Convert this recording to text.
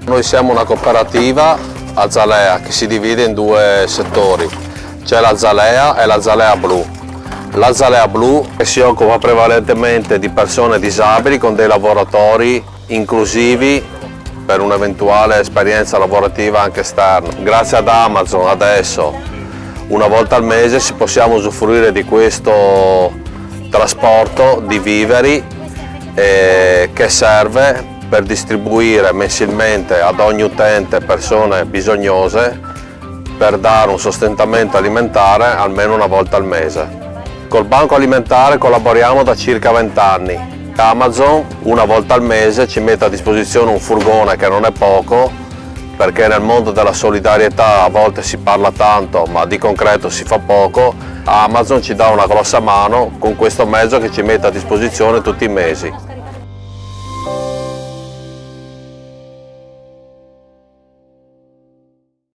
Noi siamo una cooperativa Azalea che si divide in due settori, c'è l'Azalea e l'Azalea Blu. L'Azalea Blu si occupa prevalentemente di persone disabili con dei lavoratori inclusivi per un'eventuale esperienza lavorativa anche esterna. Grazie ad Amazon adesso una volta al mese possiamo usufruire di questo trasporto di viveri che serve per distribuire mensilmente ad ogni utente persone bisognose per dare un sostentamento alimentare almeno una volta al mese. Col Banco Alimentare collaboriamo da circa 20 anni. Amazon una volta al mese ci mette a disposizione un furgone che non è poco, perché nel mondo della solidarietà a volte si parla tanto ma di concreto si fa poco. Amazon ci dà una grossa mano con questo mezzo che ci mette a disposizione tutti i mesi.